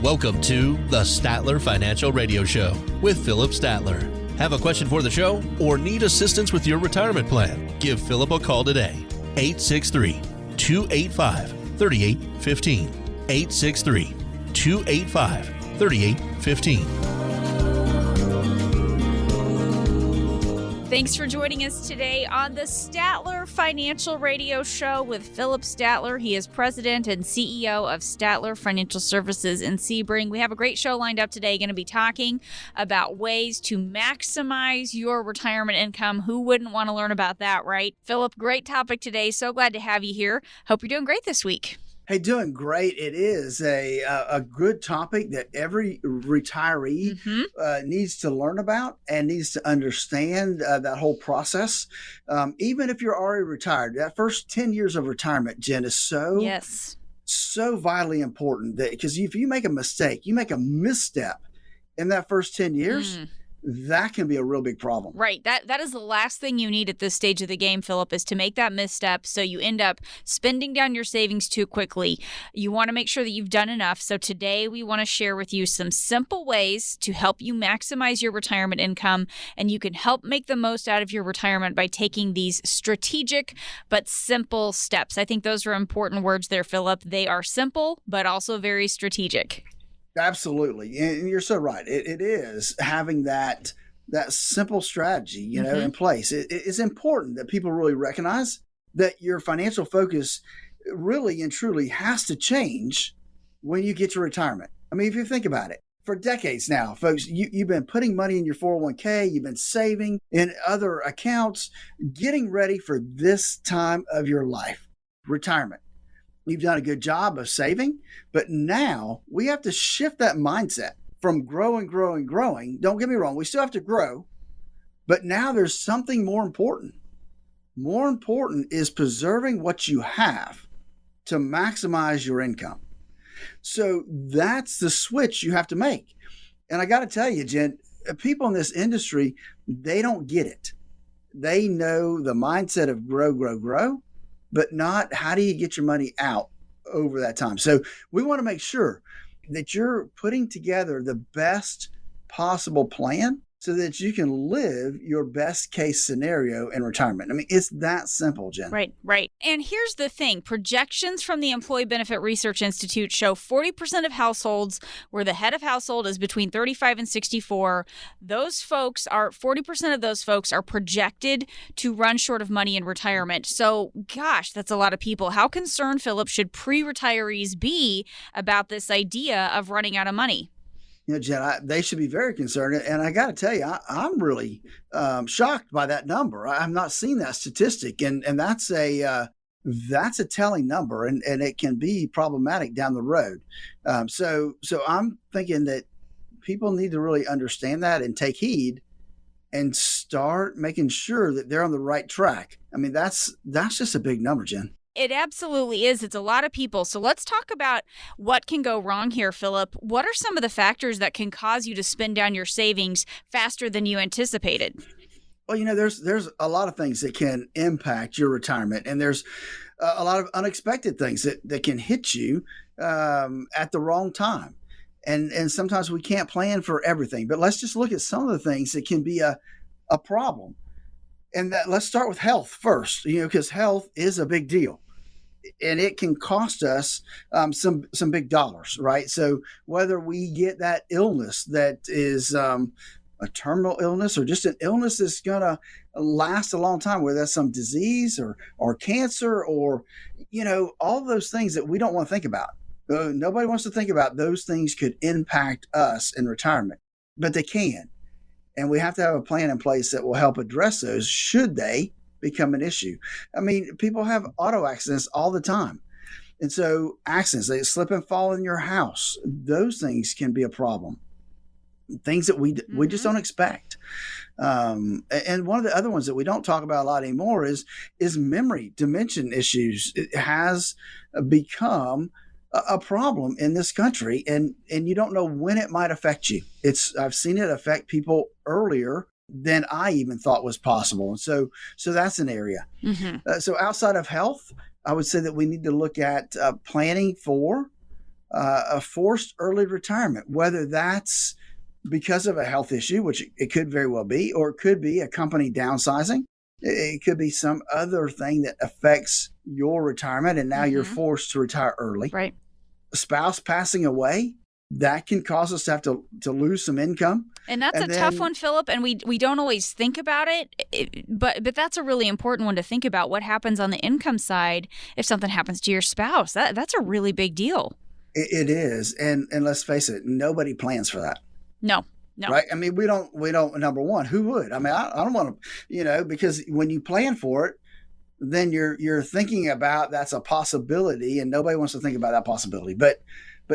Welcome to the Statler Financial Radio Show with Philip Statler. Have a question for the show or need assistance with your retirement plan? Give Philip a call today. 863-285-3815. 863-285-3815. Thanks for joining us today on the Statler Financial Radio Show with Philip Statler. He is president and CEO of Statler Financial Services in Sebring. We have a great show lined up today. Going to be talking about ways to maximize your retirement income. Who wouldn't want to learn about that, right? Philip, great topic today. So glad to have you here. Hope you're doing great this week. Hey, doing great. It is a good topic that every retiree needs to learn about and needs to understand that whole process. Even if you're already retired, that first 10 years of retirement, Jen, is so vitally important that because if you make a mistake, you make a misstep in that first 10 years, that can be a real big problem. Right. That is the last thing you need at this stage of the game, Philip, is to make that misstep so you end up spending down your savings too quickly. You want to make sure that you've done enough. So today we want to share with you some simple ways to help you maximize your retirement income, and you can help make the most out of your retirement by taking these strategic but simple steps. I think those are important words there, Philip. They are simple, but also very strategic. Absolutely. And you're so right. It is having that simple strategy, in place. It's important that people really recognize that your financial focus really and truly has to change when you get to retirement. I mean, if you think about it, for decades now, folks, you've been putting money in your 401k, you've been saving in other accounts, getting ready for this time of your life, retirement. You've done a good job of saving, but now we have to shift that mindset from growing. Don't get me wrong, we still have to grow, but now there's something more important. More important is preserving what you have to maximize your income. So that's the switch you have to make. And I got to tell you, Jen, people in this industry, they don't get it. They know the mindset of grow, but not how do you get your money out over that time. So we want to make sure that you're putting together the best possible plan so that you can live your best case scenario in retirement. I mean, it's that simple, Jen. Right. And here's the thing. Projections from the Employee Benefit Research Institute show 40% of households where the head of household is between 35 and 64. 40% of those folks are projected to run short of money in retirement. So, gosh, that's a lot of people. How concerned, Philip, should pre-retirees be about this idea of running out of money? Jen, they should be very concerned. And I got to tell you, I'm really shocked by that number. I've not seen that statistic. And that's a telling number, and it can be problematic down the road. So I'm thinking that people need to really understand that and take heed and start making sure that they're on the right track. I mean, that's just a big number, Jen. It absolutely is. It's a lot of people. So let's talk about what can go wrong here, Philip. What are some of the factors that can cause you to spend down your savings faster than you anticipated? Well, there's a lot of things that can impact your retirement, and there's a lot of unexpected things that can hit you at the wrong time. And sometimes we can't plan for everything, but let's just look at some of the things that can be a problem. And let's start with health first, because health is a big deal. And it can cost us some big dollars, right? So whether we get that illness that is a terminal illness or just an illness that's going to last a long time, whether that's some disease or cancer or, all those things that we don't want to think about. Nobody wants to think about those things could impact us in retirement, but they can. And we have to have a plan in place that will help address those should they become an issue. I mean, people have auto accidents all the time. And so accidents, they slip and fall in your house. Those things can be a problem. Things that we just don't expect. And one of the other ones that we don't talk about a lot anymore is memory dementia issues. It has become a problem in this country, and you don't know when it might affect you. I've seen it affect people earlier than I even thought was possible. And so that's an area. So outside of health, I would say that we need to look at planning for a forced early retirement, whether that's because of a health issue, which it could very well be, or it could be a company downsizing. It could be some other thing that affects your retirement, and now you're forced to retire early. Right. A spouse passing away, that can cause us to have to lose some income. And that's a tough one, Philip, and we don't always think about it, but that's a really important one to think about. What happens on the income side if something happens to your spouse? That's a really big deal. It is, and let's face it, nobody plans for that. No. Right. I mean, we don't, number one, who would? I mean, I don't want to, because when you plan for it, then you're thinking about that's a possibility, and nobody wants to think about that possibility. But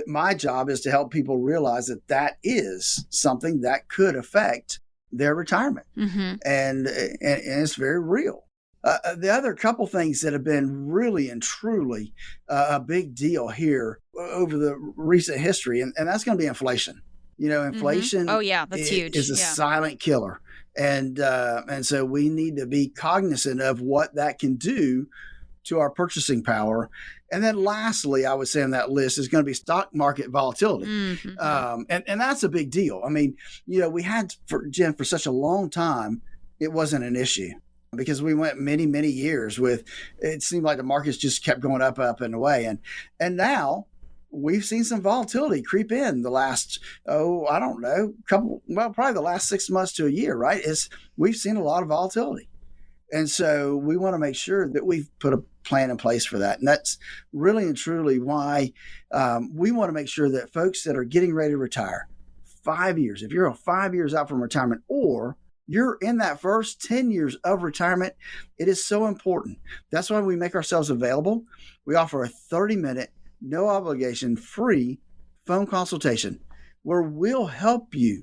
my job is to help people realize that is something that could affect their retirement. And it's very real. The other couple things that have been really and truly a big deal here over the recent history, and that's going to be inflation. Inflation Oh, yeah, that's huge. Is a silent killer. And so we need to be cognizant of what that can do to our purchasing power. And then lastly, I would say on that list is going to be stock market volatility. And that's a big deal. I mean, we had, for such a long time, it wasn't an issue because we went many, many years with, it seemed like the markets just kept going up and away. And now, we've seen some volatility creep in the last, I don't know, probably the last 6 months to a year, right? We've seen a lot of volatility. And so we want to make sure that we've put a plan in place for that. And that's really and truly why we want to make sure that folks that are getting ready to retire, 5 years, if you're 5 years out from retirement, or you're in that first 10 years of retirement, it is so important. That's why we make ourselves available. We offer a 30-minute no obligation, free phone consultation where we'll help you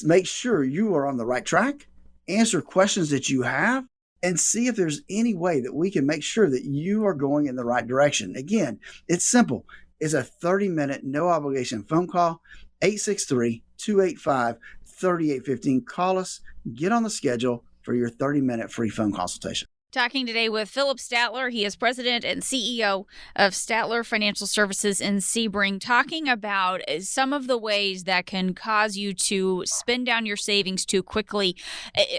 make sure you are on the right track, answer questions that you have, and see if there's any way that we can make sure that you are going in the right direction. Again, it's simple. It's a 30-minute no obligation phone call, 863-285-3815. Call us, get on the schedule for your 30-minute free phone consultation. Talking today with Philip Statler. He is president and CEO of Statler Financial Services in Sebring, talking about some of the ways that can cause you to spend down your savings too quickly.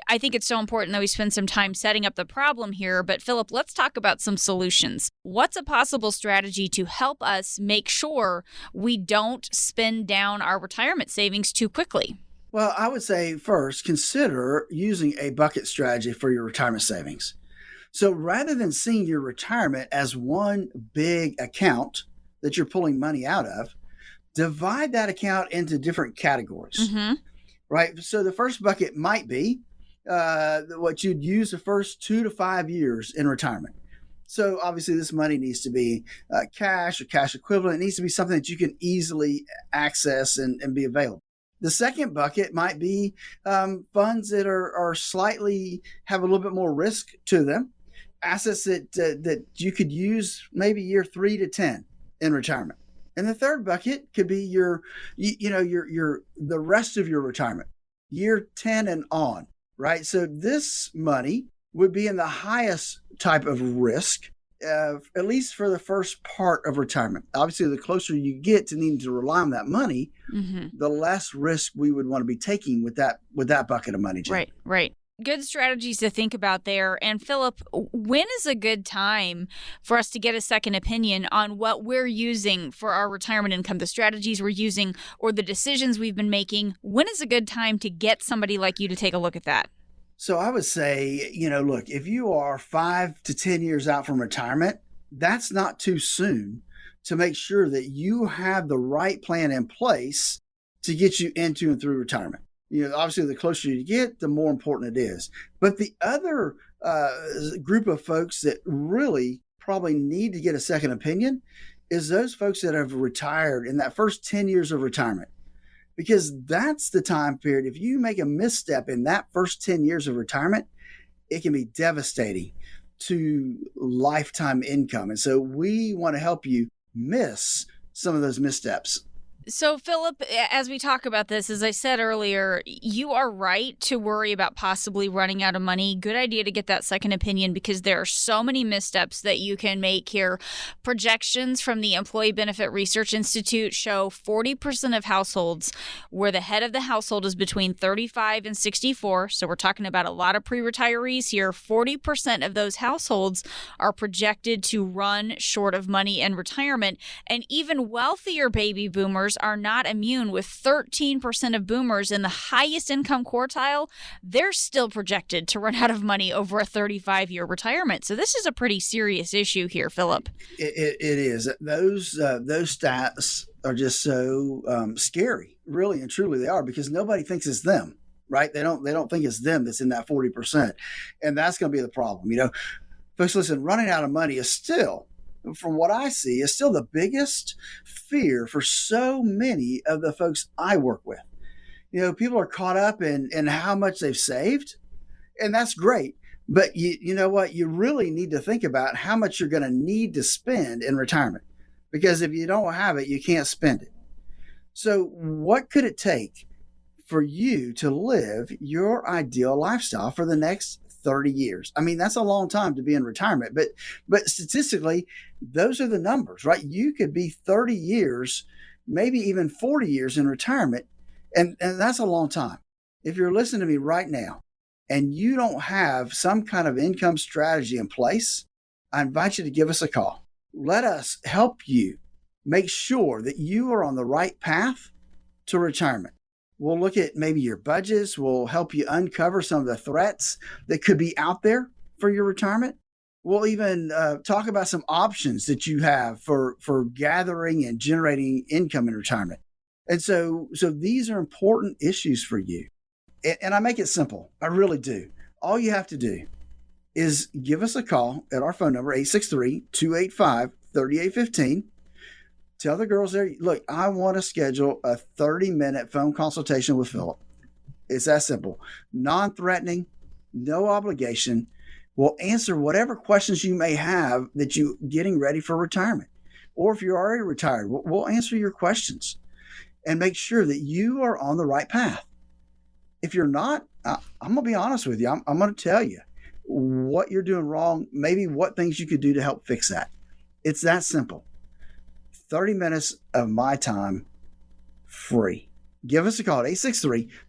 I think it's so important that we spend some time setting up the problem here. But Philip, let's talk about some solutions. What's a possible strategy to help us make sure we don't spend down our retirement savings too quickly? Well, I would say first, consider using a bucket strategy for your retirement savings. So rather than seeing your retirement as one big account that you're pulling money out of, divide that account into different categories, right? So the first bucket might be what you'd use the first 2 to 5 years in retirement. So obviously this money needs to be cash or cash equivalent. It needs to be something that you can easily access and be available. The second bucket might be funds that are slightly have a little bit more risk to them. Assets that you could use maybe year 3 to 10 in retirement. And the third bucket could be your the rest of your retirement, year 10 and on, right? So this money would be in the highest type of risk, at least for the first part of retirement. Obviously, the closer you get to needing to rely on that money, the less risk we would want to be taking with that bucket of money, Jen. Right. Good strategies to think about there. And Philip, when is a good time for us to get a second opinion on what we're using for our retirement income, the strategies we're using, or the decisions we've been making? When is a good time to get somebody like you to take a look at that? So I would say, look, if you are 5 to 10 years out from retirement, that's not too soon to make sure that you have the right plan in place to get you into and through retirement. Obviously, the closer you get, the more important it is. But the other group of folks that really probably need to get a second opinion is those folks that have retired in that first 10 years of retirement. Because that's the time period. If you make a misstep in that first 10 years of retirement, it can be devastating to lifetime income. And so we want to help you miss some of those missteps. So, Philip, as we talk about this, as I said earlier, you are right to worry about possibly running out of money. Good idea to get that second opinion because there are so many missteps that you can make here. Projections from the Employee Benefit Research Institute show 40% of households where the head of the household is between 35 and 64. So we're talking about a lot of pre-retirees here. 40% of those households are projected to run short of money in retirement. And even wealthier baby boomers are not immune, with 13% of boomers in the highest income quartile. They're still projected to run out of money over a 35-year retirement. So this is a pretty serious issue here, Philip. It is. Those stats are just so scary, really and truly they are, because nobody thinks it's them, right? They don't think it's them that's in that 40%. And that's going to be the problem. Folks, listen, running out of money is still, from what I see, is still the biggest fear for so many of the folks I work with. People are caught up in how much they've saved, and that's great. But you know what? You really need to think about how much you're going to need to spend in retirement, because if you don't have it, you can't spend it. So what could it take for you to live your ideal lifestyle for the next 30 years? I mean, that's a long time to be in retirement, but statistically, those are the numbers, right? You could be 30 years, maybe even 40 years in retirement, and that's a long time. If you're listening to me right now and you don't have some kind of income strategy in place, I invite you to give us a call. Let us help you make sure that you are on the right path to retirement. We'll look at maybe your budgets. We'll help you uncover some of the threats that could be out there for your retirement. We'll even talk about some options that you have for gathering and generating income in retirement. And so these are important issues for you. And I make it simple. I really do. All you have to do is give us a call at our phone number, 863-285-3815. Tell the girls there, look, I want to schedule a 30-minute phone consultation with Philip. It's that simple. Non-threatening, no obligation. We'll answer whatever questions you may have that you getting ready for retirement. Or if you're already retired, we'll answer your questions and make sure that you are on the right path. If you're not, I'm going to be honest with you. I'm going to tell you what you're doing wrong, maybe what things you could do to help fix that. It's that simple. 30 minutes of my time, free. Give us a call at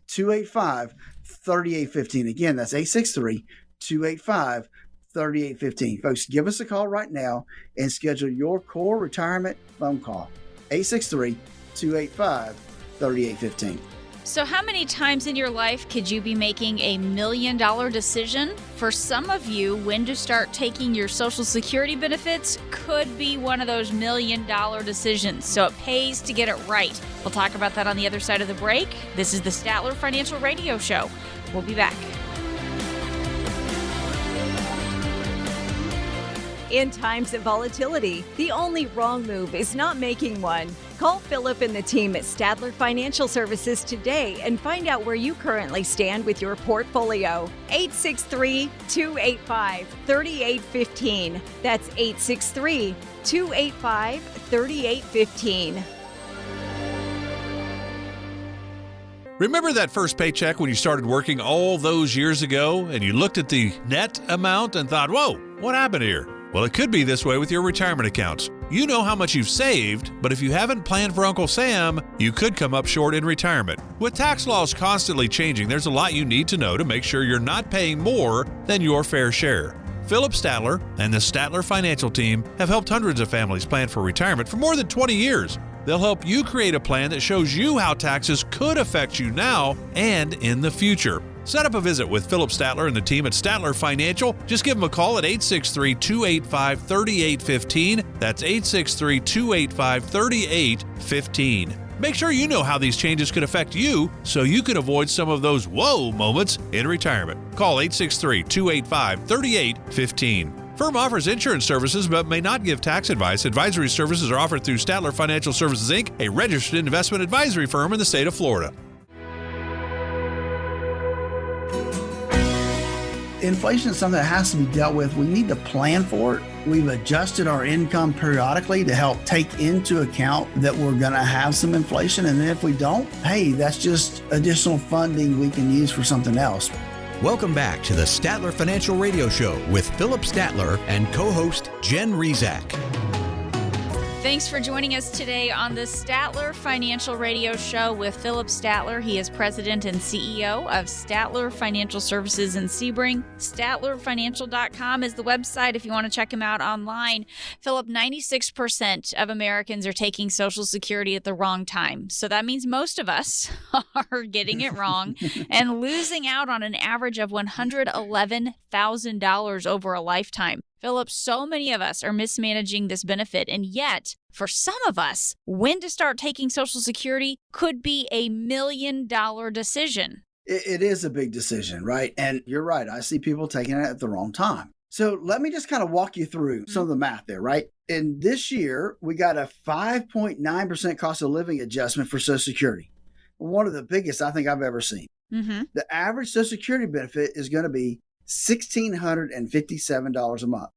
863-285-3815. Again, that's 863-285-3815. Folks, give us a call right now and schedule your core retirement phone call. 863-285-3815. So how many times in your life could you be making $1 million decision? For some of you, when to start taking your Social Security benefits could be one of those $1 million decisions. So it pays to get it right. We'll talk about that on the other side of the break. This is the Statler Financial Radio Show. We'll be back. In times of volatility, the only wrong move is not making one. Call Philip and the team at Statler Financial Services today and find out where you currently stand with your portfolio. 863-285-3815. That's 863-285-3815. Remember that first paycheck when you started working all those years ago and you looked at the net amount and thought, whoa, what happened here? Well, it could be this way with your retirement accounts. You know how much you've saved, but if you haven't planned for Uncle Sam, you could come up short in retirement. With tax laws constantly changing, there's a lot you need to know to make sure you're not paying more than your fair share. Philip Statler and the Statler Financial Team have helped hundreds of families plan for retirement for more than 20 years. They'll help you create a plan that shows you how taxes could affect you now and in the future. Set up a visit with Philip Statler and the team at Statler Financial. Just give them a call at 863-285-3815. That's 863-285-3815. Make sure you know how these changes could affect you so you can avoid some of those whoa moments in retirement. Call 863-285-3815. Firm offers insurance services but may not give tax advice. Advisory services are offered through Statler Financial Services, Inc., a registered investment advisory firm in the state of Florida. inflation is something that has to be dealt with. We need to plan for it. We've adjusted our income periodically to help take into account that we're going to have some inflation. And then if we don't, hey, that's just additional funding we can use for something else. Welcome back to the Statler Financial Radio Show with Philip Statler and co-host Jen Rezac. Thanks for joining us today on the Statler Financial Radio Show with Philip Statler. He is president and CEO of Statler Financial Services in Sebring. StatlerFinancial.com is the website if you want to check him out online. Philip, 96% of Americans are taking Social Security at the wrong time. So that means most of us are getting it wrong and losing out on an average of $111,000 over a lifetime. Philip, so many of us are mismanaging this benefit, and yet, for some of us, when to start taking Social Security could be a $1 million decision. It is a big decision, right? And you're right. I see people taking it at the wrong time. So let me just kind of walk you through some of the math there, right? In this year, we got a 5.9% cost of living adjustment for Social Security. One of the biggest I think I've ever seen. Mm-hmm. The average Social Security benefit is going to be $1,657 a month.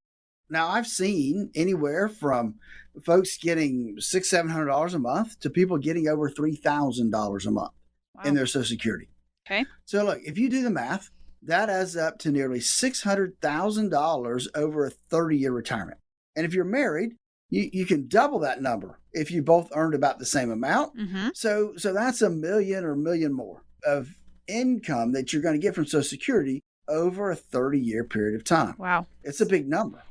Now, I've seen anywhere from folks getting $600-700 a month to people getting over $3,000 a month in their Social Security. Okay. So look, if you do the math, that adds up to nearly $600,000 over a 30-year retirement. And if you're married, you can double that number if you both earned about the same amount. Mm-hmm. So that's $1 million or $1 million more of income that you're going to get from Social Security over a 30-year period of time. Wow. It's a big number,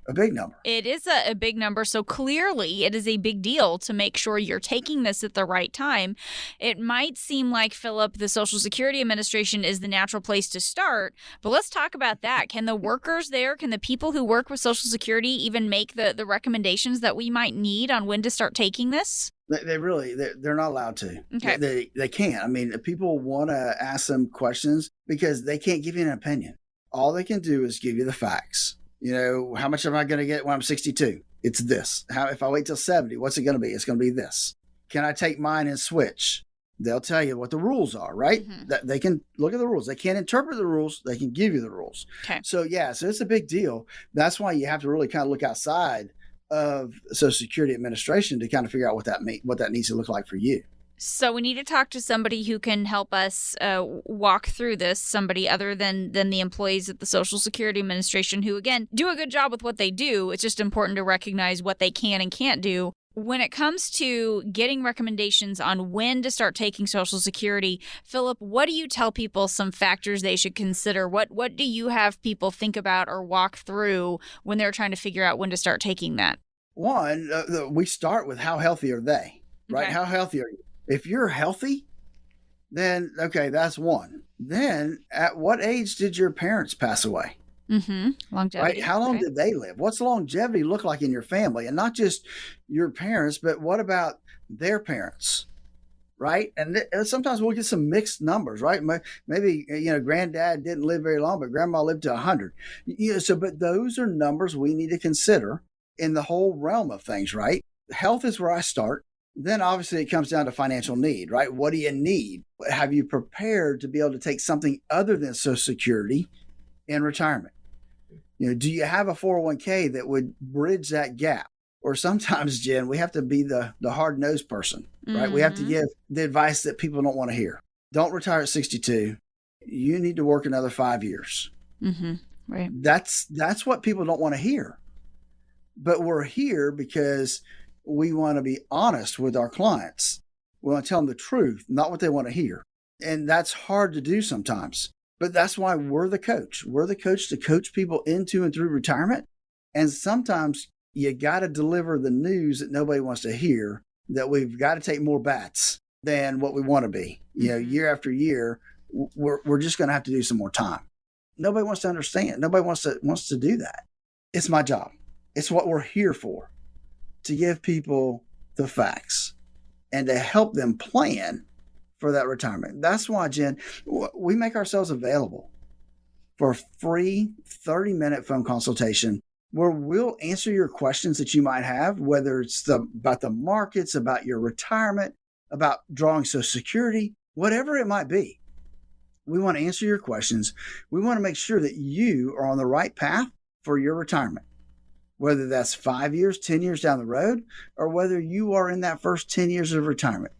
It is a big number. So clearly it is a big deal to make sure you're taking this at the right time. It might seem like, Philip, the Social Security Administration is the natural place to start, but let's talk about that. Can the workers there, can the people who work with Social Security even make the recommendations that we might need on when to start taking this? They're not allowed to. Okay. They can't. I mean, people want to ask them questions because they can't give you an opinion. All they can do is give you the facts. You know, how much am I going to get when I'm 62? It's this. If I wait till 70, what's it going to be? It's going to be this. Can I take mine and switch? They'll tell you what the rules are, right? Mm-hmm. They can look at the rules. They can't interpret the rules. They can give you the rules. Okay. So it's a big deal. That's why you have to really kind of look outside of the Social Security Administration to kind of figure out what that needs to look like for you. So we need to talk to somebody who can help us walk through this, somebody other than the employees at the Social Security Administration who, again, do a good job with what they do. It's just important to recognize what they can and can't do. When it comes to getting recommendations on when to start taking Social Security, Philip, what do you tell people some factors they should consider? What do you have people think about or walk through when they're trying to figure out when to start taking that? One, we start with how healthy are they, right? Okay. How healthy are you? If you're healthy, then, okay, that's one. Then at what age did your parents pass away? Mm-hmm. Longevity. Right? How long did they live? What's longevity look like in your family? And not just your parents, but what about their parents? Right? And sometimes we'll get some mixed numbers, right? Maybe, granddad didn't live very long, but grandma lived to 100. But those are numbers we need to consider in the whole realm of things, right? Health is where I start. Then obviously it comes down to financial need, right? What do you need? Have you prepared to be able to take something other than Social Security in retirement? Do you have a 401k that would bridge that gap? Or sometimes, Jen, we have to be the hard-nosed person, right? Mm-hmm. We have to give the advice that people don't want to hear. Don't retire at 62. You need to work another 5 years. Mm-hmm. Right. That's what people don't want to hear. But we're here because we want to be honest with our clients. We want to tell them the truth, not what they want to hear. And that's hard to do sometimes. But that's why we're the coach. We're the coach to coach people into and through retirement. And sometimes you got to deliver the news that nobody wants to hear, that we've got to take more bats than what we want to be. Year after year, we're just going to have to do some more time. Nobody wants to understand. Nobody wants to do that. It's my job. It's what we're here for, to give people the facts and to help them plan for that retirement. That's why, Jen, we make ourselves available for a free 30-minute phone consultation where we'll answer your questions that you might have, whether it's about the markets, about your retirement, about drawing Social Security, whatever it might be. We want to answer your questions. We want to make sure that you are on the right path for your retirement, whether that's 5 years, 10 years down the road, or whether you are in that first 10 years of retirement.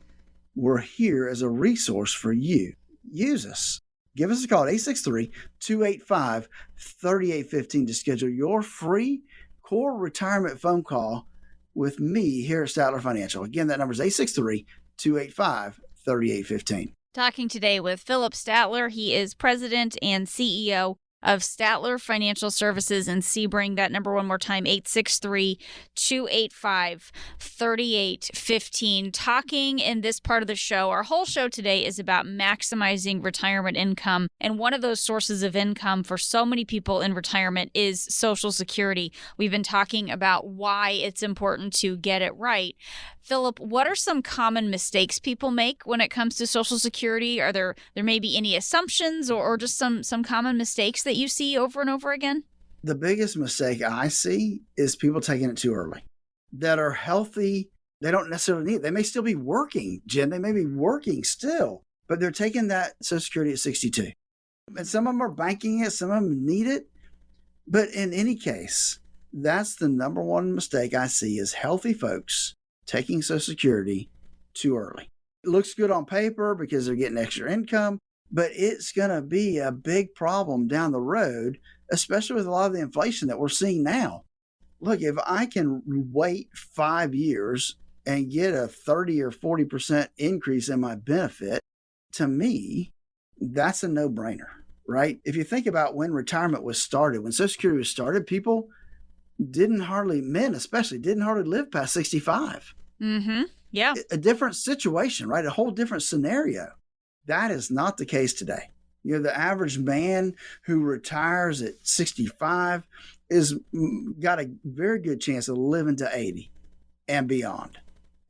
We're here as a resource for you. Use us. Give us a call at 863-285-3815 to schedule your free core retirement phone call with me here at Statler Financial. Again, that number is 863-285-3815. Talking today with Philip Statler. He is president and CEO of Statler Financial Services in Sebring. That number one more time, 863-285-3815. Talking in this part of the show, our whole show today is about maximizing retirement income. And one of those sources of income for so many people in retirement is Social Security. We've been talking about why it's important to get it right. Philip, what are some common mistakes people make when it comes to Social Security? Are there may be any assumptions or just some common mistakes that you see over and over again? The biggest mistake I see is people taking it too early. That are healthy, they don't necessarily need it. They may still be working, Jen. They may be working still, but they're taking that Social Security at 62. And some of them are banking it, some of them need it. But in any case, that's the number one mistake I see is healthy folks taking Social Security too early. It looks good on paper because they're getting extra income, but it's going to be a big problem down the road, especially with a lot of the inflation that we're seeing now. Look, if I can wait 5 years and get a 30 or 40% increase in my benefit, to me, that's a no-brainer, right? If you think about when retirement was started, when Social Security was started, people men especially, didn't hardly live past 65. Mm-hmm. Yeah. A different situation, right? A whole different scenario. That is not the case today. You know, the average man who retires at 65 is got a very good chance of living to 80 and beyond.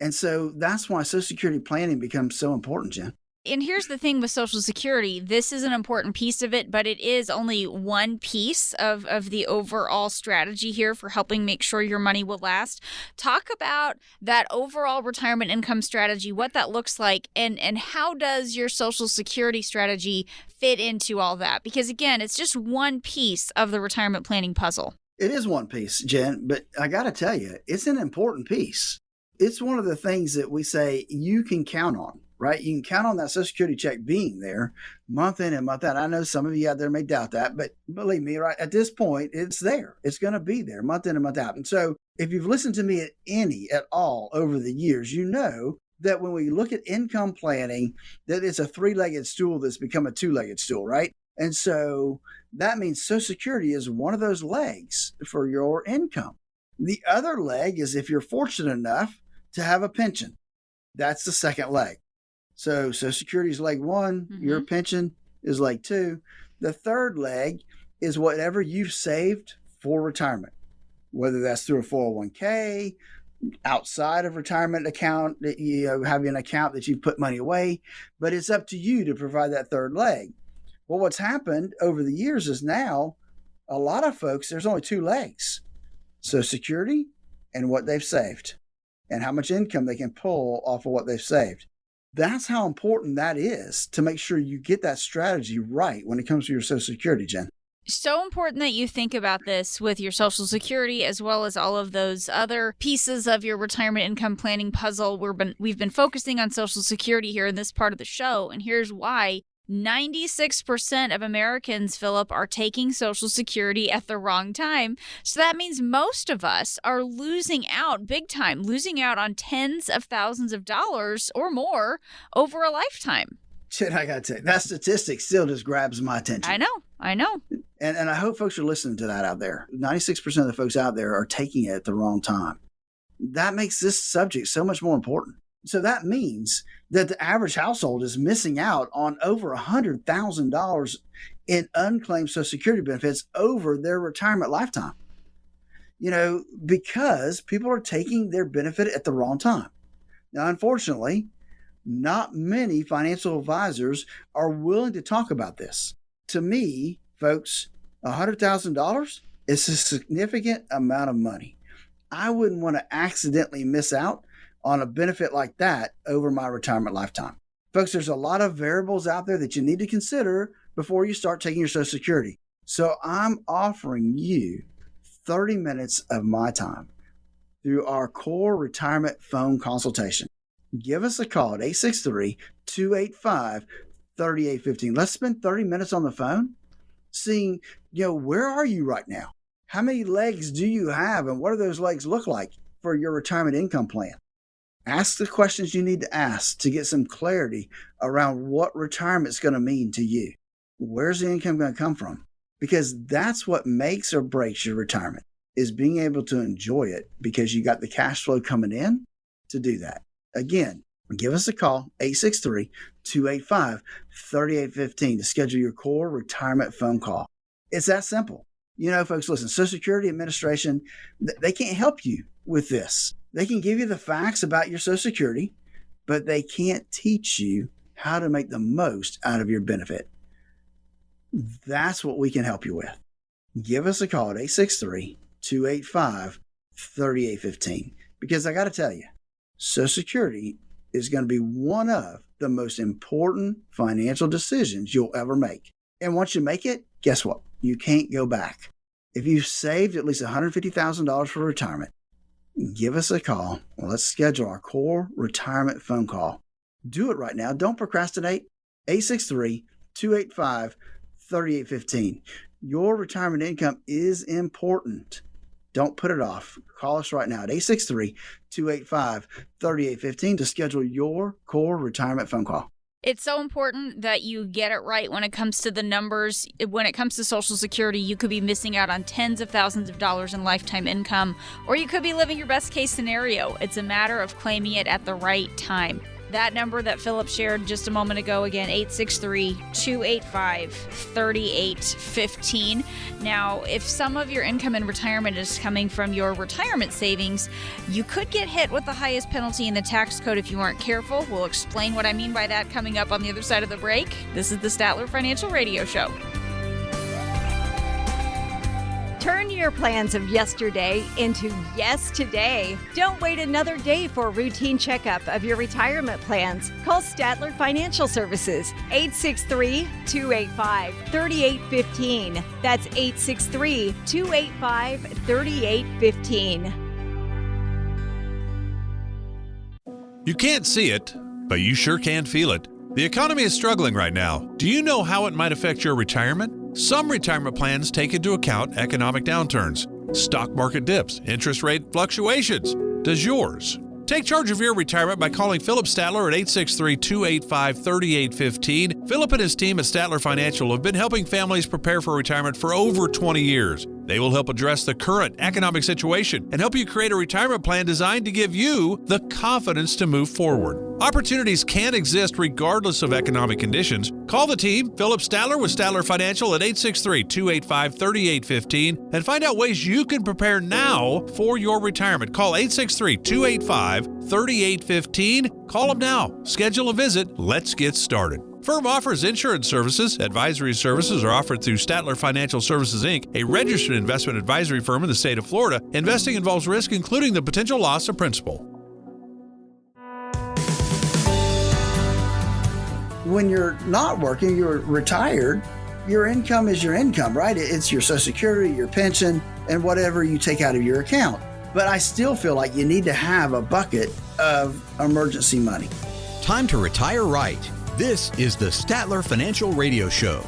And so that's why Social Security planning becomes so important, Jen. And here's the thing with Social Security. This is an important piece of it, but it is only one piece of the overall strategy here for helping make sure your money will last. Talk about that overall retirement income strategy, what that looks like, and how does your Social Security strategy fit into all that? Because again, it's just one piece of the retirement planning puzzle. It is one piece, Jen, but I got to tell you, it's an important piece. It's one of the things that we say you can count on. Right? You can count on that Social Security check being there month in and month out. I know some of you out there may doubt that, but believe me, right at this point, it's there. It's going to be there month in and month out. And so if you've listened to me at all over the years, you know that when we look at income planning, that it's a three-legged stool that's become a two-legged stool, right? And so that means Social Security is one of those legs for your income. The other leg is if you're fortunate enough to have a pension. That's the second leg. So Social Security is leg one, your pension is leg two. The third leg is whatever you've saved for retirement, whether that's through a 401k, outside of retirement account, having an account that you've put money away, but it's up to you to provide that third leg. Well, what's happened over the years is now a lot of folks, there's only two legs, Social Security and what they've saved and how much income they can pull off of what they've saved. That's how important that is to make sure you get that strategy right when it comes to your Social Security, Jen. So important that you think about this with your Social Security as well as all of those other pieces of your retirement income planning puzzle. We've been focusing on Social Security here in this part of the show, and here's why. 96% of Americans, Philip, are taking Social Security at the wrong time. So that means most of us are losing out big time, losing out on tens of thousands of dollars or more over a lifetime. Shit, I got to tell you, that statistic still just grabs my attention. I know. And I hope folks are listening to that out there. 96% of the folks out there are taking it at the wrong time. That makes this subject so much more important. So that means that the average household is missing out on over $100,000 in unclaimed Social Security benefits over their retirement lifetime. Because people are taking their benefit at the wrong time. Now, unfortunately, not many financial advisors are willing to talk about this. To me, folks, $100,000 is a significant amount of money. I wouldn't want to accidentally miss out on a benefit like that over my retirement lifetime. Folks, there's a lot of variables out there that you need to consider before you start taking your Social Security. So I'm offering you 30 minutes of my time through our core retirement phone consultation. Give us a call at 863-285-3815. Let's spend 30 minutes on the phone seeing, where are you right now? How many legs do you have, and what do those legs look like for your retirement income plan? Ask the questions you need to ask to get some clarity around what retirement is going to mean to you. Where's the income going to come from? Because that's what makes or breaks your retirement, is being able to enjoy it because you got the cash flow coming in to do that. Again, give us a call, 863-285-3815 to schedule your core retirement phone call. It's that simple. Folks, listen, Social Security Administration, they can't help you with this. They can give you the facts about your Social Security, but they can't teach you how to make the most out of your benefit. That's what we can help you with. Give us a call at 863-285-3815. Because I got to tell you, Social Security is going to be one of the most important financial decisions you'll ever make. And once you make it, guess what? You can't go back. If you've saved at least $150,000 for retirement, give us a call. Let's schedule our core retirement phone call. Do it right now. Don't procrastinate. 863-285-3815. Your retirement income is important. Don't put it off. Call us right now at 863-285-3815 to schedule your core retirement phone call. It's so important that you get it right when it comes to the numbers. When it comes to Social Security, you could be missing out on tens of thousands of dollars in lifetime income, or you could be living your best case scenario. It's a matter of claiming it at the right time. That number that Philip shared just a moment ago, again, 863-285-3815. Now, if some of your income in retirement is coming from your retirement savings, you could get hit with the highest penalty in the tax code if you aren't careful. We'll explain what I mean by that coming up on the other side of the break. This is the Statler Financial Radio Show. Turn your plans of yesterday into yes today. Don't wait another day for a routine checkup of your retirement plans. Call Statler Financial Services, 863-285-3815. That's 863-285-3815. You can't see it, but you sure can feel it. The economy is struggling right now. Do you know how it might affect your retirement? Some retirement plans take into account economic downturns, stock market dips, interest rate fluctuations. Does yours? Take charge of your retirement by calling Philip Statler at 863-285-3815. Philip and his team at Statler Financial have been helping families prepare for retirement for over 20 years. They will help address the current economic situation and help you create a retirement plan designed to give you the confidence to move forward. Opportunities can exist regardless of economic conditions. Call the team, Philip Statler with Statler Financial at 863-285-3815 and find out ways you can prepare now for your retirement. Call 863-285-3815. Call them now. Schedule a visit. Let's get started. Firm offers insurance services. Advisory services are offered through Statler Financial Services, Inc., a registered investment advisory firm in the state of Florida. Investing involves risk, including the potential loss of principal. When you're not working, you're retired, your income is your income, right? It's your Social Security, your pension, and whatever you take out of your account. But I still feel like you need to have a bucket of emergency money. Time to retire right. This is the Statler Financial Radio Show.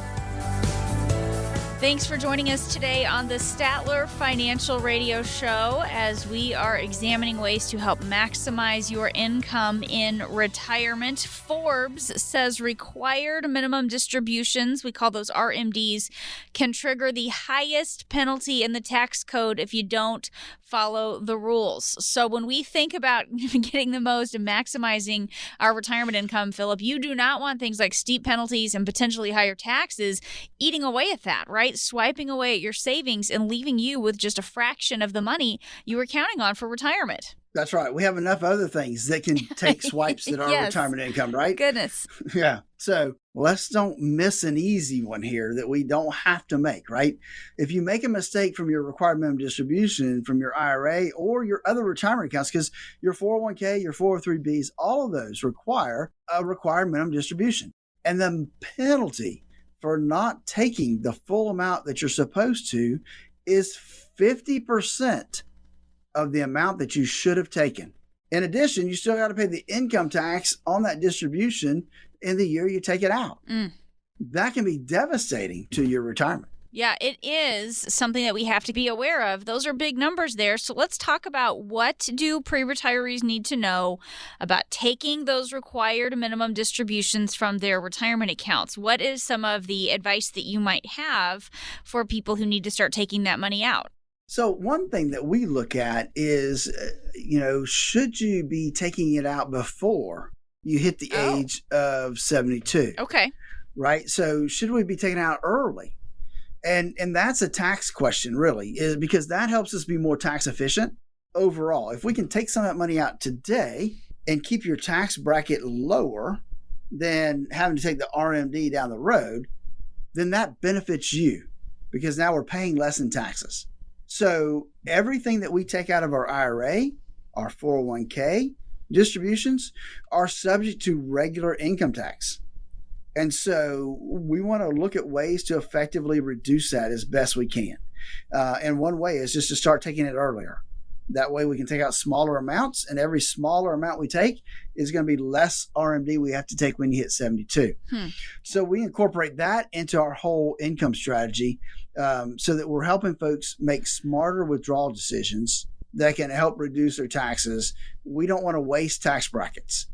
Thanks for joining us today on the Statler Financial Radio Show as we are examining ways to help maximize your income in retirement. Forbes says required minimum distributions, we call those RMDs, can trigger the highest penalty in the tax code if you don't follow the rules. So when we think about getting the most and maximizing our retirement income, Philip, you do not want things like steep penalties and potentially higher taxes eating away at that, right? Swiping away at your savings and leaving you with just a fraction of the money you were counting on for retirement. That's right. We have enough other things that can take swipes at our Yes. retirement income, right? Goodness. Yeah. So let's don't miss an easy one here that we don't have to make, right? If you make a mistake from your required minimum distribution from your IRA or your other retirement accounts, because your 401k, your 403bs, all of those require a required minimum distribution. And the penalty for not taking the full amount that you're supposed to is 50% of the amount that you should have taken. In addition, you still got to pay the income tax on that distribution in the year you take it out. That can be devastating to your retirement. Yeah, it is something that we have to be aware of. Those are big numbers there. So let's talk about what do pre-retirees need to know about taking those required minimum distributions from their retirement accounts. What is some of the advice that you might have for people who need to start taking that money out? So one thing that we look at is, should you be taking it out before you hit the age of 72? Okay. Right? So should we be taking it out early? And that's a tax question, really, is because that helps us be more tax efficient overall. If we can take some of that money out today and keep your tax bracket lower than having to take the RMD down the road, then that benefits you because now we're paying less in taxes. So everything that we take out of our IRA, our 401k distributions are subject to regular income tax. And so we want to look at ways to effectively reduce that as best we can. And one way is just to start taking it earlier. That way we can take out smaller amounts, and every smaller amount we take is going to be less RMD we have to take when you hit 72. So we incorporate that into our whole income strategy so that we're helping folks make smarter withdrawal decisions that can help reduce their taxes. We don't want to waste tax brackets.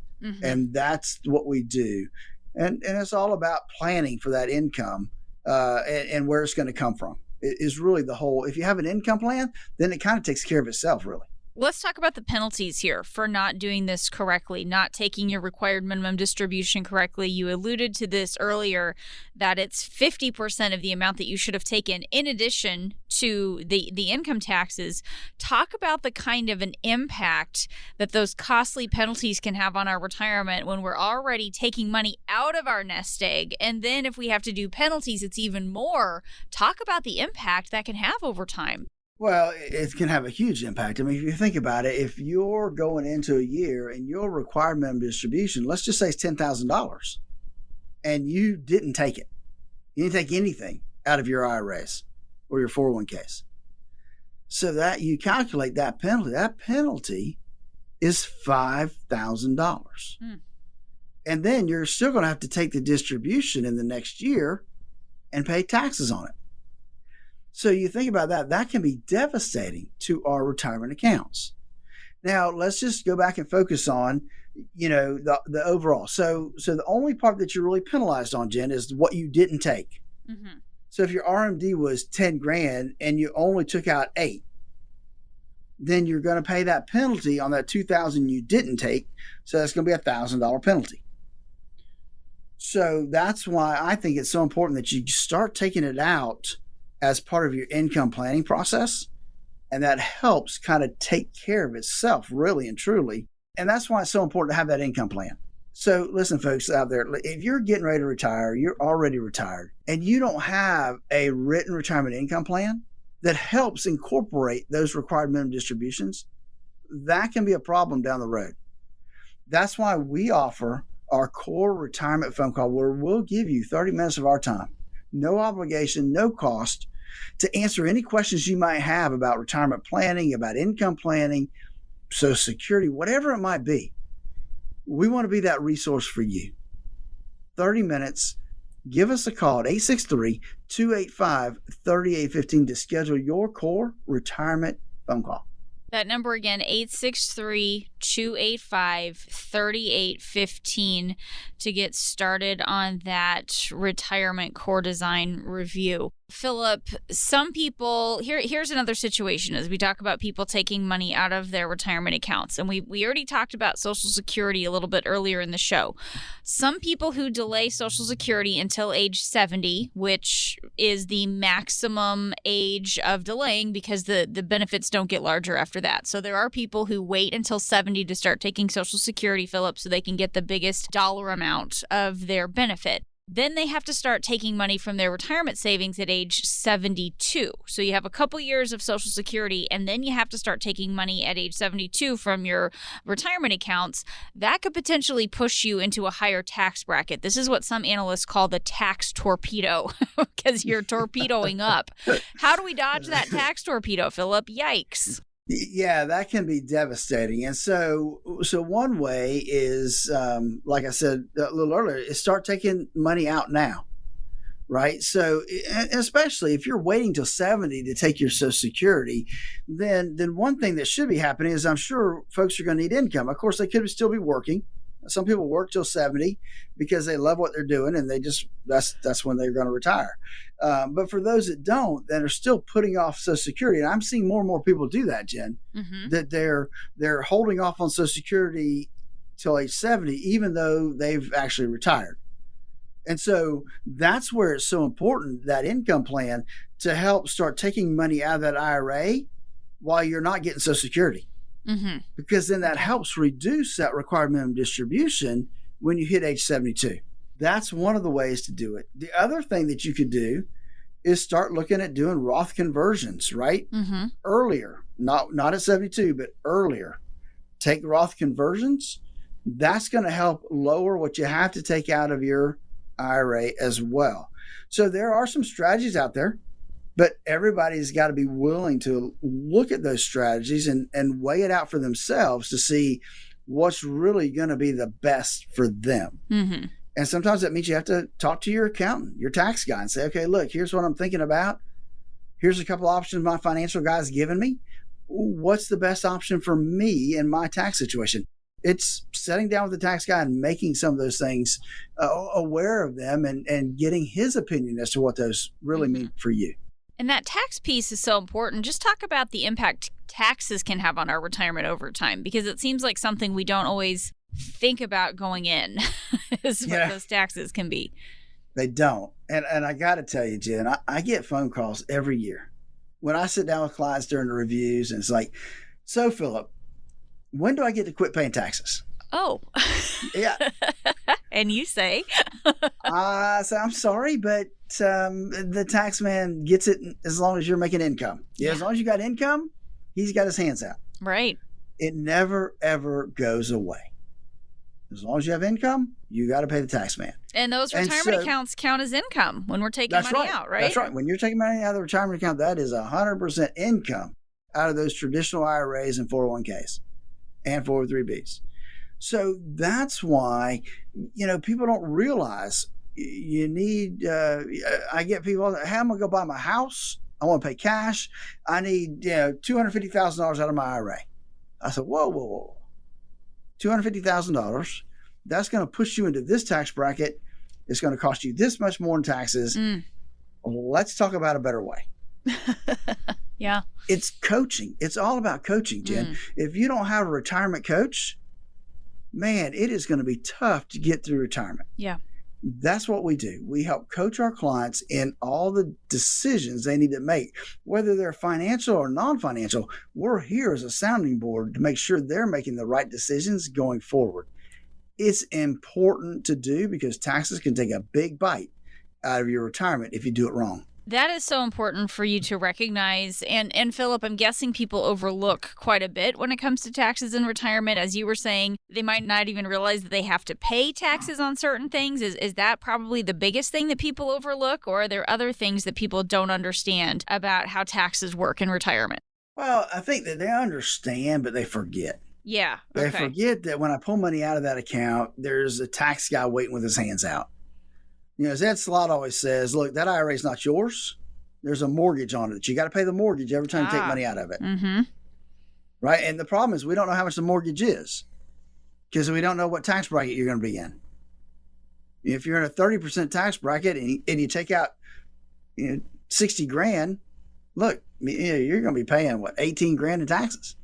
And that's what we do. And it's all about planning for that income and where it's going to come from. It is really the whole. If you have an income plan, then it kind of takes care of itself, really. Let's talk about the penalties here for not doing this correctly, not taking your required minimum distribution correctly. You alluded to this earlier, that it's 50% of the amount that you should have taken in addition to the income taxes. Talk about the kind of an impact that those costly penalties can have on our retirement when we're already taking money out of our nest egg. And then if we have to do penalties, it's even more. Talk about the impact that can have over time. Well, it can have a huge impact. I mean, if you think about it, if you're going into a year and your required minimum distribution, let's just say it's $10,000, and you didn't take it. You didn't take anything out of your IRAs or your 401ks. So that you calculate that penalty is $5,000. And then you're still going to have to take the distribution in the next year and pay taxes on it. So you think about that can be devastating to our retirement accounts. Now, let's just go back and focus on, the overall. So the only part that you're really penalized on, Jen, is what you didn't take. So if your RMD was 10 grand and you only took out 8, then you're going to pay that penalty on that 2,000 you didn't take. So that's going to be $1,000 penalty. So that's why I think it's so important that you start taking it out as part of your income planning process. And that helps kind of take care of itself, really and truly. And that's why it's so important to have that income plan. So listen, folks out there, if you're getting ready to retire, you're already retired, and you don't have a written retirement income plan that helps incorporate those required minimum distributions, that can be a problem down the road. That's why we offer our core retirement phone call, where we'll give you 30 minutes of our time, no obligation, no cost, to answer any questions you might have about retirement planning, about income planning, Social Security, whatever it might be. We want to be that resource for you. 30 minutes. Give us a call at 863-285-3815 to schedule your core retirement phone call. That number again, 863-285-3815 to get started on that retirement core design review. Philip, some people, here's another situation as we talk about people taking money out of their retirement accounts. And we already talked about Social Security a little bit earlier in the show. Some people who delay Social Security until age 70, which is the maximum age of delaying because the benefits don't get larger after that. So there are people who wait until 70 to start taking Social Security, Philip, so they can get the biggest dollar amount of their benefit. Then they have to start taking money from their retirement savings at age 72. So you have a couple years of Social Security, and then you have to start taking money at age 72 from your retirement accounts. That could potentially push you into a higher tax bracket. This is what some analysts call the tax torpedo, because you're torpedoing up. How do we dodge that tax torpedo, Philip? Yikes. Yeah, that can be devastating. And so one way is, like I said a little earlier, is start taking money out now, right? So especially if you're waiting till 70 to take your Social Security, then one thing that should be happening is I'm sure folks are going to need income. Of course, they could still be working. Some people work till 70 because they love what they're doing, and they just that's when they're going to retire. But for those that don't, that are still putting off Social Security, and I'm seeing more and more people do that, Jen, that they're holding off on Social Security till age 70, even though they've actually retired. And so that's where it's so important, that income plan, to help start taking money out of that IRA while you're not getting Social Security. Because then that helps reduce that required minimum distribution when you hit age 72. That's one of the ways to do it. The other thing that you could do is start looking at doing Roth conversions, right? Earlier, not at 72, but earlier. Take Roth conversions. That's going to help lower what you have to take out of your IRA as well. So there are some strategies out there, but everybody's got to be willing to look at those strategies and weigh it out for themselves to see what's really going to be the best for them. And sometimes that means you have to talk to your accountant, your tax guy, and say, okay, look, here's what I'm thinking about. Here's a couple options my financial guy's given me. What's the best option for me in my tax situation? It's sitting down with the tax guy and making some of those things aware of them and getting his opinion as to what those really mean for you. And that tax piece is so important. Just talk about the impact taxes can have on our retirement over time, because it seems like something we don't always think about going in is what those taxes can be. They don't. And I got to tell you, Jen, I get phone calls every year when I sit down with clients during the reviews, and it's like, so Philip, when do I get to quit paying taxes? Oh. Yeah. And you say? So I'm sorry, but the tax man gets it as long as you're making income. Yeah, as long as you got income, he's got his hands out. Right. It never, ever goes away. As long as you have income, you got to pay the tax man. And those retirement accounts count as income when we're taking money out, right? That's right. When you're taking money out of the retirement account, that is 100% income out of those traditional IRAs and 401ks and 403bs. So that's why, people don't realize you need, I get people, hey, I'm going to go buy my house. I want to pay cash. I need, $250,000 out of my IRA. I said, whoa. $250,000. That's going to push you into this tax bracket. It's going to cost you this much more in taxes. Let's talk about a better way. Yeah. It's coaching. It's all about coaching, Jen. If you don't have a retirement coach, man, it is going to be tough to get through retirement. Yeah. That's what we do. We help coach our clients in all the decisions they need to make, whether they're financial or non-financial. We're here as a sounding board to make sure they're making the right decisions going forward. It's important to do because taxes can take a big bite out of your retirement if you do it wrong. That is so important for you to recognize. And Philip, I'm guessing people overlook quite a bit when it comes to taxes in retirement. As you were saying, they might not even realize that they have to pay taxes on certain things. Is that probably the biggest thing that people overlook? Or are there other things that people don't understand about how taxes work in retirement? Well, I think that they understand, but they forget. Yeah. They forget that when I pull money out of that account, there's a tax guy waiting with his hands out. As Ed Slott always says, look, that IRA is not yours. There's a mortgage on it. You got to pay the mortgage every time you take money out of it. Right? And the problem is we don't know how much the mortgage is because we don't know what tax bracket you're going to be in. If you're in a 30% tax bracket and you take out $60,000, look, you're going to be paying, 18 grand in taxes.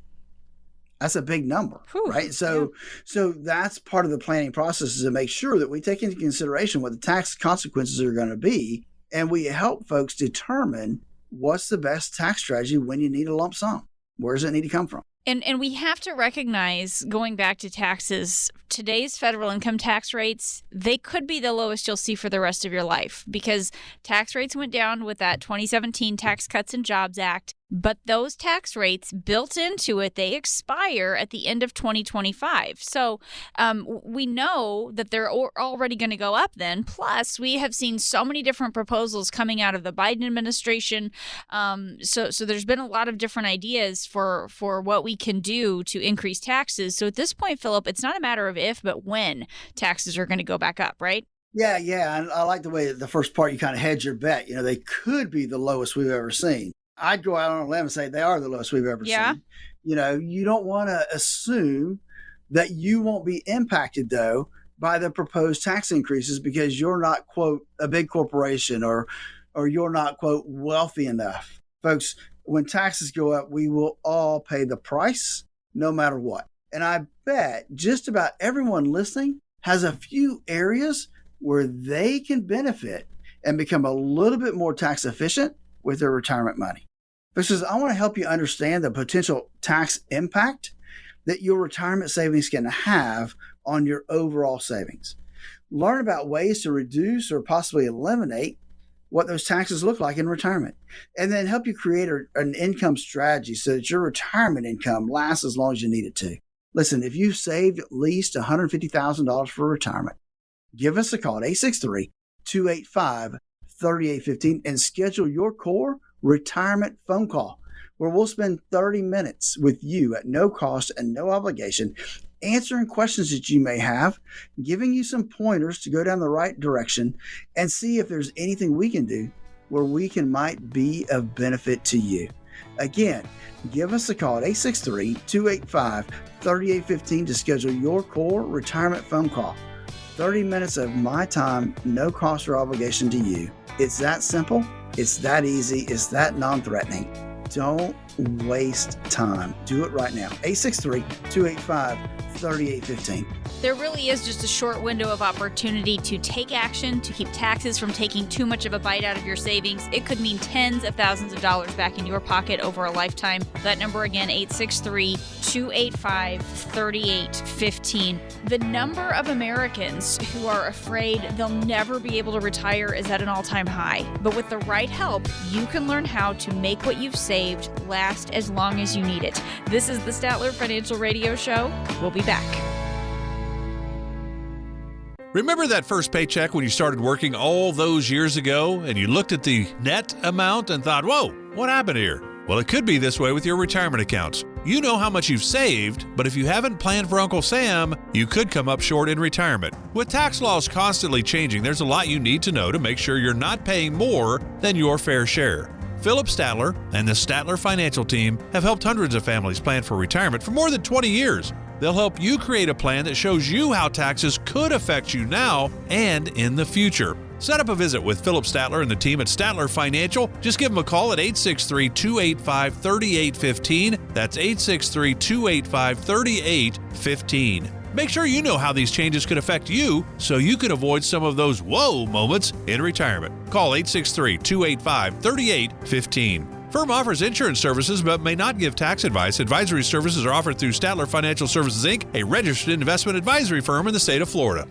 That's a big number, right? So that's part of the planning process, is to make sure that we take into consideration what the tax consequences are going to be, and we help folks determine what's the best tax strategy when you need a lump sum. Where does it need to come from? And we have to recognize, going back to taxes, today's federal income tax rates, they could be the lowest you'll see for the rest of your life because tax rates went down with that 2017 Tax Cuts and Jobs Act. But those tax rates built into it, they expire at the end of 2025. So we know that they're already going to go up then. Plus, we have seen so many different proposals coming out of the Biden administration. So there's been a lot of different ideas for what we can do to increase taxes. So at this point, Philip, it's not a matter of if, but when taxes are going to go back up, right? Yeah. And I like the way the first part you kind of hedge your bet. They could be the lowest we've ever seen. I'd go out on a limb and say they are the lowest we've ever seen. You don't want to assume that you won't be impacted, though, by the proposed tax increases because you're not, quote, a big corporation or you're not, quote, wealthy enough. Folks, when taxes go up, we will all pay the price no matter what. And I bet just about everyone listening has a few areas where they can benefit and become a little bit more tax efficient with their retirement money. Because I want to help you understand the potential tax impact that your retirement savings can have on your overall savings. Learn about ways to reduce or possibly eliminate what those taxes look like in retirement, and then help you create an income strategy so that your retirement income lasts as long as you need it to. Listen, if you've saved at least $150,000 for retirement, give us a call at 863-285-3815 and schedule your core retirement phone call where we'll spend 30 minutes with you at no cost and no obligation, answering questions that you may have, giving you some pointers to go down the right direction, and see if there's anything we can do where we might be of benefit to you. Again, give us a call at 863-285-3815 to schedule your core retirement phone call. 30 minutes of my time, no cost or obligation to you. It's that simple. It's that easy. It's that non-threatening. Don't waste time. Do it right now. 863-285-3815. There really is just a short window of opportunity to take action to keep taxes from taking too much of a bite out of your savings. It could mean tens of thousands of dollars back in your pocket over a lifetime. That number again, 863-285-3815. The number of Americans who are afraid they'll never be able to retire is at an all-time high. But with the right help, you can learn how to make what you've saved last as long as you need it. This is the Statler Financial Radio Show. We'll be back. Remember that first paycheck when you started working all those years ago and you looked at the net amount and thought, whoa, what happened here? Well, it could be this way with your retirement accounts. You know how much you've saved, but if you haven't planned for Uncle Sam, you could come up short in retirement. With tax laws constantly changing, there's a lot you need to know to make sure you're not paying more than your fair share. Philip Statler and the Statler Financial Team have helped hundreds of families plan for retirement for more than 20 years. They'll help you create a plan that shows you how taxes could affect you now and in the future. Set up a visit with Philip Statler and the team at Statler Financial. Just give them a call at 863-285-3815. That's 863-285-3815. Make sure you know how these changes could affect you so you can avoid some of those whoa moments in retirement. Call 863-285-3815. Firm offers insurance services but may not give tax advice. Advisory services are offered through Statler Financial Services, Inc., a registered investment advisory firm in the state of Florida.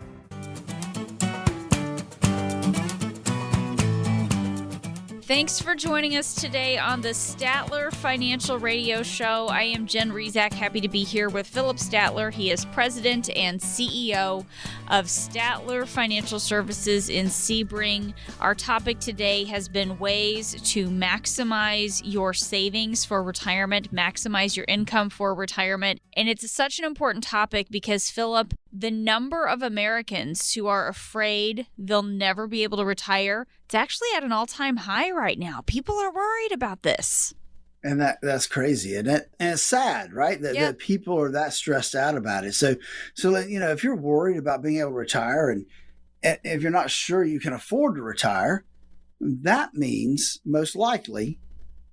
Thanks for joining us today on the Statler Financial Radio Show. I am Jen Rezac, happy to be here with Philip Statler. He is president and CEO of Statler Financial Services in Sebring. Our topic today has been ways to maximize your savings for retirement, maximize your income for retirement. And it's such an important topic because, Philip, the number of Americans who are afraid they'll never be able to retire, it's actually at an all-time high right now. People are worried about this. And that's crazy, isn't it? And it's sad, right? That people are that stressed out about it. So if you're worried about being able to retire and if you're not sure you can afford to retire, that means most likely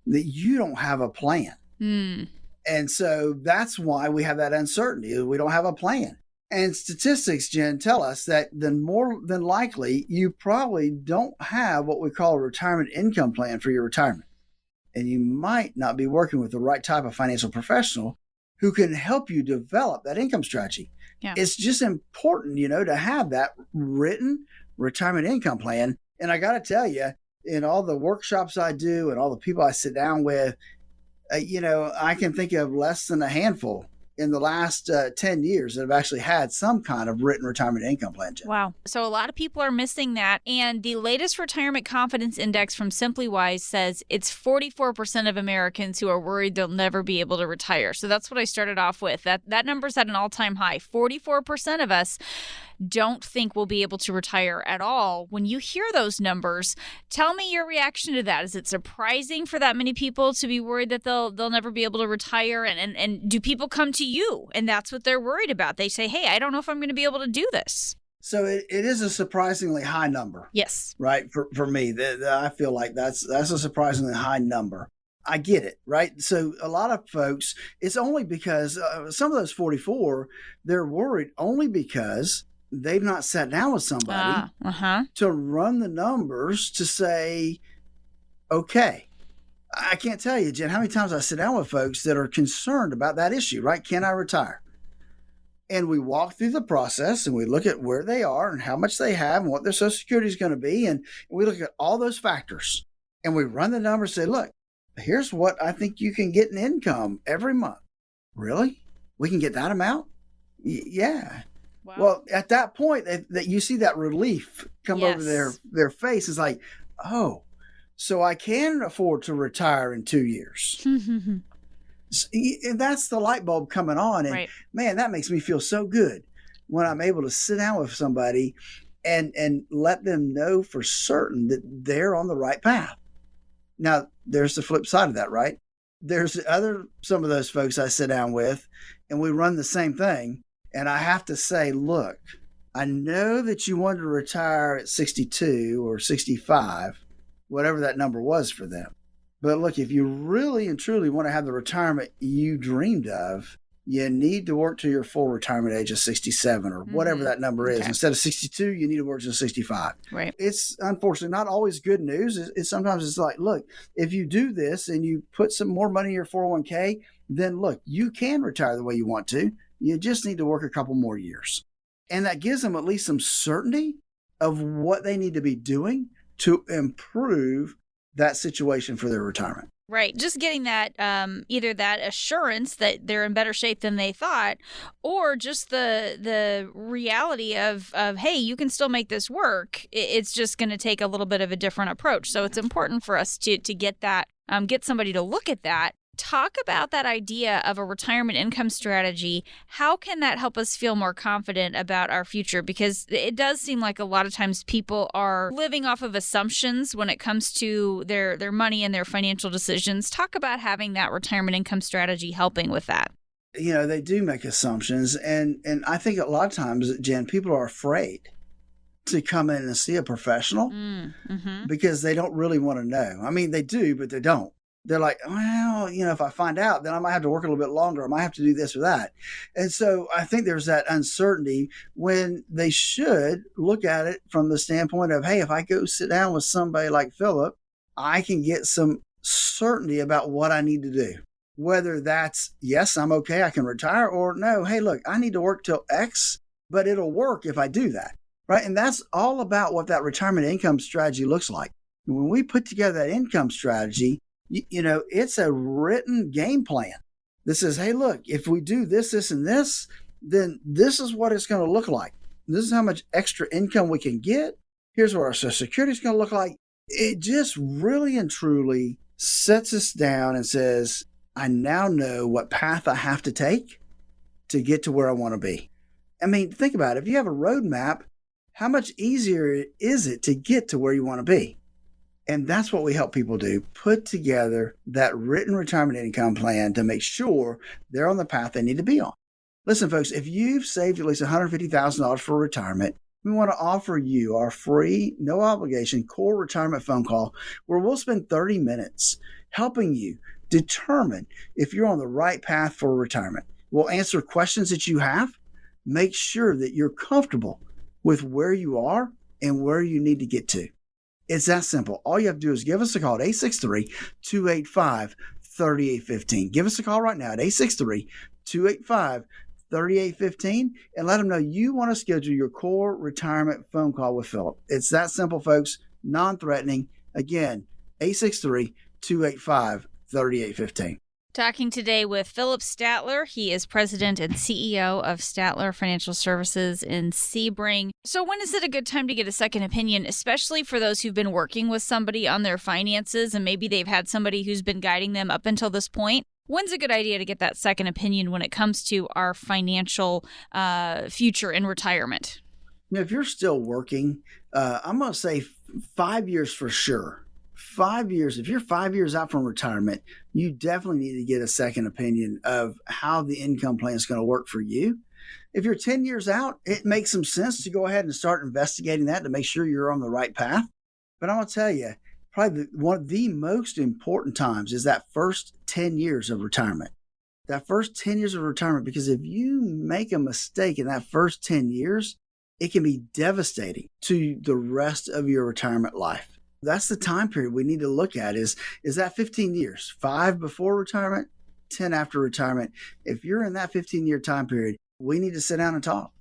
that you don't have a plan. And so that's why we have that uncertainty. We don't have a plan. And statistics, Jen, tell us that then more than likely, you probably don't have what we call a retirement income plan for your retirement. And you might not be working with the right type of financial professional who can help you develop that income strategy. Yeah. It's just important, to have that written retirement income plan. And I got to tell you, in all the workshops I do and all the people I sit down with, I can think of less than a handful in the last 10 years that have actually had some kind of written retirement income plan. Jen. Wow. So a lot of people are missing that. And the latest retirement confidence index from SimplyWise says it's 44% of Americans who are worried they'll never be able to retire. So that's what I started off with. That number's at an all-time high. 44% of us don't think we'll be able to retire at all. When you hear those numbers, tell me your reaction to that. Is it surprising for that many people to be worried that they'll never be able to retire? And do people come to you and that's what they're worried about? They say, hey, I don't know if I'm going to be able to do this. So it is a surprisingly high number. Yes. Right. For me, I feel like that's a surprisingly high number. I get it. Right. So a lot of folks, it's only because some of those 44, they're worried only because they've not sat down with somebody to run the numbers to say, okay, I can't tell you, Jen, how many times I sit down with folks that are concerned about that issue, right? Can I retire? And we walk through the process and we look at where they are and how much they have and what their Social Security is going to be. And we look at all those factors and we run the numbers and say, look, here's what I think you can get in income every month. Really? We can get that amount? Yeah. Wow. Well, at that point, that you see that relief come over their face. It's like, oh, so I can afford to retire in 2 years. And that's the light bulb coming on. And man, that makes me feel so good when I'm able to sit down with somebody and let them know for certain that they're on the right path. Now, there's the flip side of that, right? There's some of those folks I sit down with and we run the same thing. And I have to say, look, I know that you wanted to retire at 62 or 65, whatever that number was for them. But look, if you really and truly want to have the retirement you dreamed of, you need to work to your full retirement age of 67 or whatever that number is. Instead of 62, you need to work to 65. Right. It's unfortunately not always good news. Sometimes it's like, look, if you do this and you put some more money in your 401k, then look, you can retire the way you want to. You just need to work a couple more years. And that gives them at least some certainty of what they need to be doing to improve that situation for their retirement. Right. Just getting that either that assurance that they're in better shape than they thought, or just the reality of hey, you can still make this work. It's just going to take a little bit of a different approach. So it's important for us to get that, get somebody to look at that. Talk about that idea of a retirement income strategy. How can that help us feel more confident about our future? Because it does seem like a lot of times people are living off of assumptions when it comes to their money and their financial decisions. Talk about having that retirement income strategy helping with that. They do make assumptions. And I think a lot of times, Jen, people are afraid to come in and see a professional because they don't really want to know. I mean, they do, but they don't. They're like, well, if I find out, then I might have to work a little bit longer. I might have to do this or that. And so I think there's that uncertainty when they should look at it from the standpoint of, hey, if I go sit down with somebody like Philip, I can get some certainty about what I need to do. Whether that's, yes, I'm okay, I can retire, or no, hey, look, I need to work till X, but it'll work if I do that. Right. And that's all about what that retirement income strategy looks like. When we put together that income strategy, it's a written game plan. This is, hey, look, if we do this, this, and this, then this is what it's going to look like. This is how much extra income we can get. Here's what our Social Security is going to look like. It just really and truly sets us down and says, I now know what path I have to take to get to where I want to be. I mean, think about it. If you have a roadmap, how much easier is it to get to where you want to be? And that's what we help people do, put together that written retirement income plan to make sure they're on the path they need to be on. Listen, folks, if you've saved at least $150,000 for retirement, we want to offer you our free, no obligation core retirement phone call where we'll spend 30 minutes helping you determine if you're on the right path for retirement. We'll answer questions that you have, make sure that you're comfortable with where you are and where you need to get to. It's that simple. All you have to do is give us a call at 863-285-3815. Give us a call right now at 863-285-3815 and let them know you want to schedule your core retirement phone call with Philip. It's that simple, folks, non-threatening. Again, 863-285-3815. Talking today with Philip Statler. He is president and CEO of Statler Financial Services in Sebring. So when is it a good time to get a second opinion, especially for those who've been working with somebody on their finances and maybe they've had somebody who's been guiding them up until this point? When's a good idea to get that second opinion when it comes to our financial future in retirement? If you're still working, I'm going to say 5 years for sure. 5 years. If you're 5 years out from retirement, you definitely need to get a second opinion of how the income plan is going to work for you. If you're 10 years out, it makes some sense to go ahead and start investigating that to make sure you're on the right path. But I'm going to tell you, probably one of the most important times is that first 10 years of retirement. That first 10 years of retirement, because if you make a mistake in that first 10 years, it can be devastating to the rest of your retirement life. That's the time period we need to look at is that 15 years, 5 before retirement, 10 after retirement. If you're in that 15-year time period, we need to sit down and talk.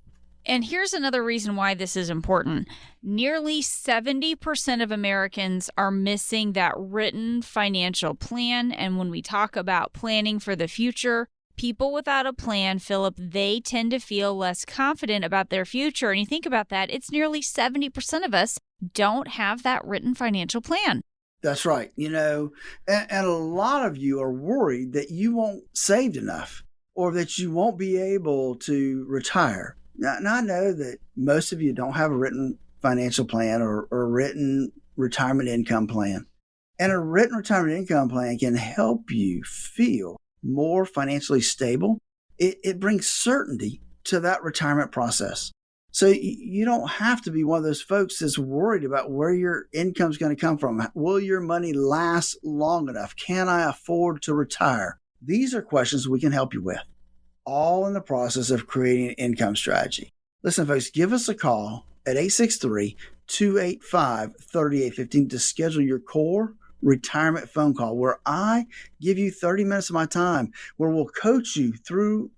And here's another reason why this is important. Nearly 70% of Americans are missing that written financial plan. And when we talk about planning for the future, people without a plan, Philip, they tend to feel less confident about their future. And you think about that, it's nearly 70% of us don't have that written financial plan. That's right. And a lot of you are worried that you won't saved enough or that you won't be able to retire. Now I know that most of you don't have a written financial plan or a written retirement income plan. And a written retirement income plan can help you feel more financially stable. It brings certainty to that retirement process. So you don't have to be one of those folks that's worried about where your income's going to come from. Will your money last long enough? Can I afford to retire? These are questions we can help you with, all in the process of creating an income strategy. Listen, folks, give us a call at 863-285-3815 to schedule your core retirement phone call, where I give you 30 minutes of my time, where we'll coach you through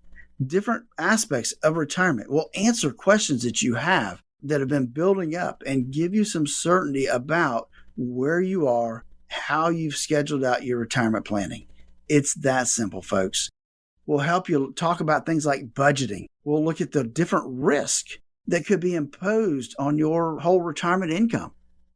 different aspects of retirement. We'll answer questions that you have that have been building up and give you some certainty about where you are, how you've scheduled out your retirement planning. It's that simple, folks. We'll help you talk about things like budgeting. We'll look at the different risk that could be imposed on your whole retirement income.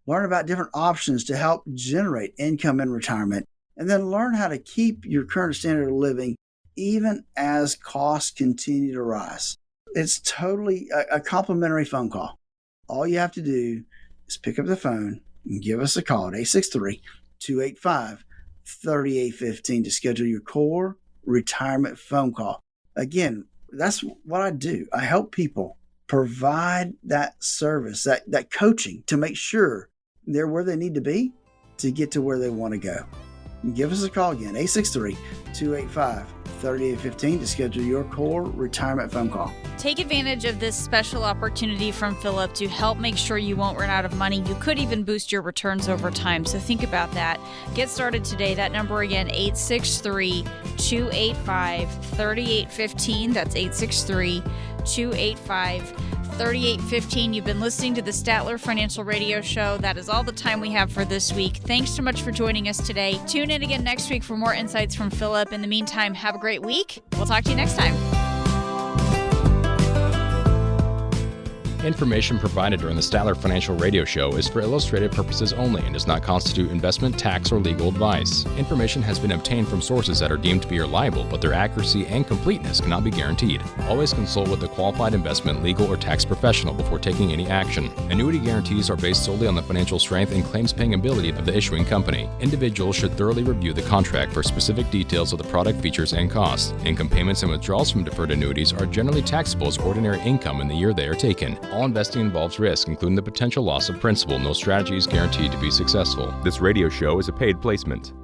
Learn about different options to help generate income in retirement, and then learn how to keep your current standard of living even as costs continue to rise. It's totally a complimentary phone call. All you have to do is pick up the phone and give us a call at 863-285-3815 to schedule your core retirement phone call. Again, that's what I do. I help people provide that service, that coaching to make sure they're where they need to be to get to where they want to go. Give us a call again, 863-285-3815 to schedule your core retirement phone call. Take advantage of this special opportunity from Philip to help make sure you won't run out of money. You could even boost your returns over time, so think about that. Get started today. That number again, 863-285-3815. That's 863-285-3815. You've been listening to the Statler Financial Radio Show. That is all the time we have for this week. Thanks so much for joining us today. Tune in again next week for more insights from Philip. In the meantime, have a great week. We'll talk to you next time. Information provided during the Statler Financial Radio Show is for illustrative purposes only and does not constitute investment, tax, or legal advice. Information has been obtained from sources that are deemed to be reliable, but their accuracy and completeness cannot be guaranteed. Always consult with a qualified investment, legal, or tax professional before taking any action. Annuity guarantees are based solely on the financial strength and claims-paying ability of the issuing company. Individuals should thoroughly review the contract for specific details of the product features and costs. Income payments and withdrawals from deferred annuities are generally taxable as ordinary income in the year they are taken. All investing involves risk, including the potential loss of principal. No strategy is guaranteed to be successful. This radio show is a paid placement.